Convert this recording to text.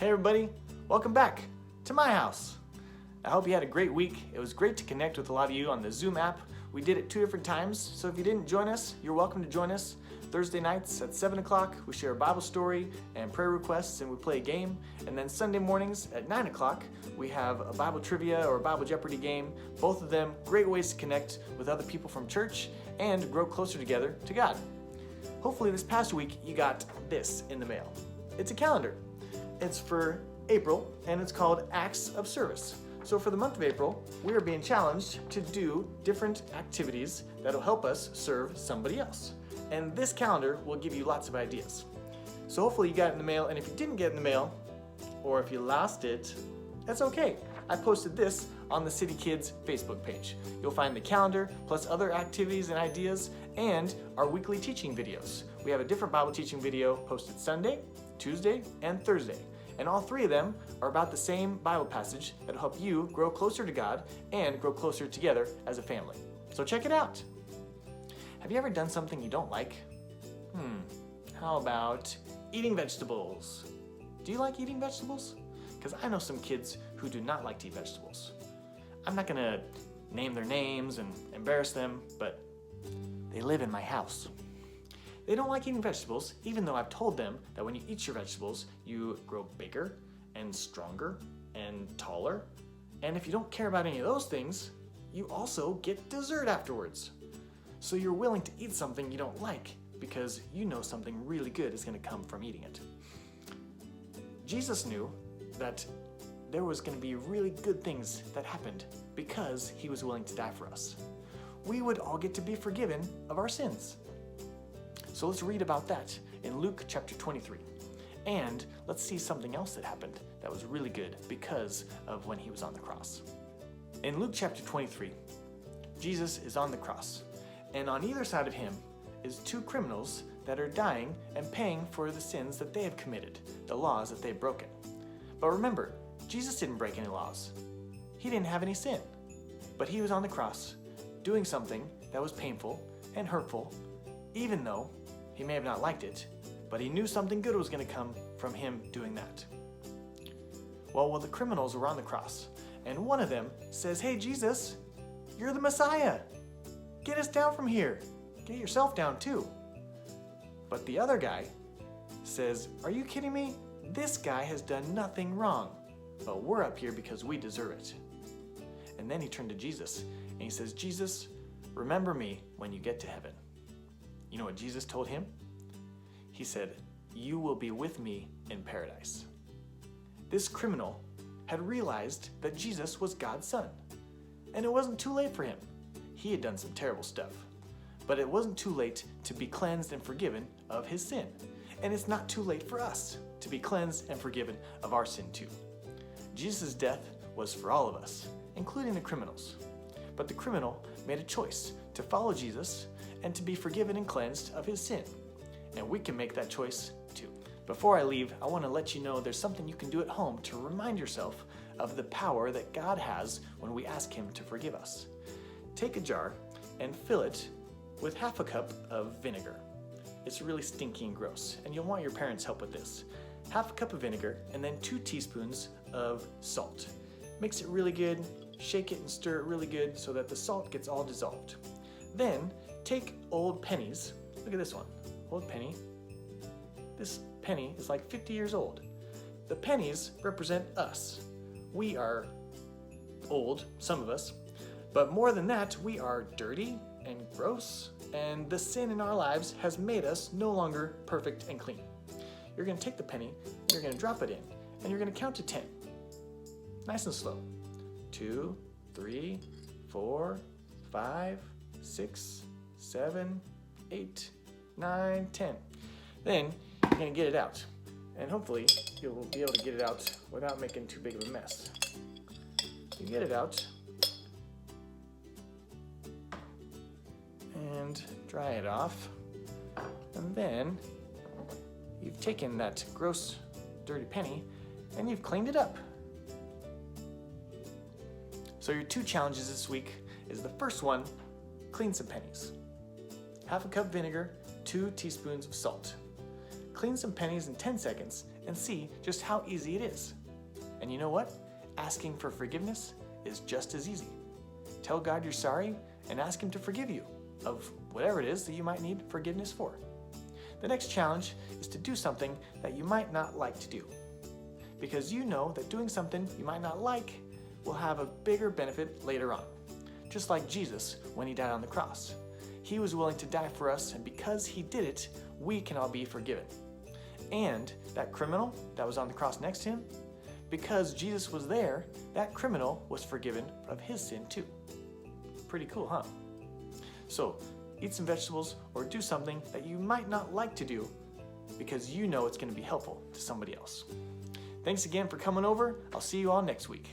Hey everybody, welcome back to my house. I hope you had a great week. It was great to connect with a lot of you on the Zoom app. We did it 2 different times, so if you didn't join us, you're welcome to join us. Thursday nights at 7 o'clock, we share a Bible story and prayer requests and we play a game. And then Sunday mornings at 9 o'clock, we have a Bible trivia or a Bible Jeopardy game. Both of them great ways to connect with other people from church and grow closer together to God. Hopefully this past week you got this in the mail. It's a calendar. It's for April and it's called Acts of Service. So for the month of April, we are being challenged to do different activities that'll help us serve somebody else. And this calendar will give you lots of ideas. So hopefully you got it in the mail, and if you didn't get it in the mail, or if you lost it, that's okay. I posted this on the City Kids Facebook page. You'll find the calendar, plus other activities and ideas, and our weekly teaching videos. We have a different Bible teaching video posted Sunday, Tuesday, and Thursday. And all 3 of them are about the same Bible passage that'll help you grow closer to God and grow closer together as a family. So check it out. Have you ever done something you don't like? How about eating vegetables? Do you like eating vegetables? Because I know some kids who do not like to eat vegetables. I'm not gonna name their names and embarrass them, but they live in my house. They don't like eating vegetables, even though I've told them that when you eat your vegetables, you grow bigger and stronger and taller. And if you don't care about any of those things, you also get dessert afterwards. So you're willing to eat something you don't like because you know something really good is going to come from eating it. Jesus knew that there was going to be really good things that happened because he was willing to die for us. We would all get to be forgiven of our sins. So let's read about that in Luke chapter 23. And let's see something else that happened that was really good because of when he was on the cross. In Luke chapter 23, Jesus is on the cross, and on either side of him is 2 criminals that are dying and paying for the sins that they have committed, the laws that they've broken. But remember, Jesus didn't break any laws. He didn't have any sin. But he was on the cross doing something that was painful and hurtful, even though he may have not liked it, but he knew something good was going to come from him doing that. Well, the criminals were on the cross, and one of them says, "Hey, Jesus, you're the Messiah. Get us down from here. Get yourself down too." But the other guy says, "Are you kidding me? This guy has done nothing wrong, but we're up here because we deserve it." And then he turned to Jesus, and he says, "Jesus, remember me when you get to heaven." You know what Jesus told him? He said, "You will be with me in paradise." This criminal had realized that Jesus was God's son. And it wasn't too late for him. He had done some terrible stuff. But it wasn't too late to be cleansed and forgiven of his sin. And it's not too late for us to be cleansed and forgiven of our sin too. Jesus' death was for all of us, including the criminals. But the criminal made a choice to follow Jesus and to be forgiven and cleansed of his sin. And we can make that choice too. Before I leave, I want to let you know there's something you can do at home to remind yourself of the power that God has when we ask him to forgive us. Take a jar and fill it with half a cup of vinegar. It's really stinky and gross, and you'll want your parents' help with this. Half a cup of vinegar and then 2 teaspoons of salt. Mix it really good, shake it and stir it really good so that the salt gets all dissolved. Then take old pennies. Look at this one, old penny. This penny is like 50 years old. The pennies represent us. We are old, some of us, but more than that, we are dirty and gross, and the sin in our lives has made us no longer perfect and clean. You're going to take the penny, you're going to drop it in, and you're going to count to 10. Nice and slow. 2, 3, 4, 5, 6, 7, 8, 9, 10. Then you're going to get it out. And hopefully you'll be able to get it out without making too big of a mess. You get it out and dry it off. And then you've taken that gross, dirty penny and you've cleaned it up. So your 2 challenges this week is the first one, clean some pennies. Half a cup vinegar, 2 teaspoons of salt. Clean some pennies in 10 seconds and see just how easy it is. And you know what? Asking for forgiveness is just as easy. Tell God you're sorry and ask Him to forgive you of whatever it is that you might need forgiveness for. The next challenge is to do something that you might not like to do, because you know that doing something you might not like will have a bigger benefit later on. Just like Jesus when He died on the cross. He was willing to die for us, and because He did it, we can all be forgiven. And that criminal that was on the cross next to Him, because Jesus was there, that criminal was forgiven of his sin too. Pretty cool, huh? So, eat some vegetables or do something that you might not like to do because you know it's going to be helpful to somebody else. Thanks again for coming over. I'll see you all next week.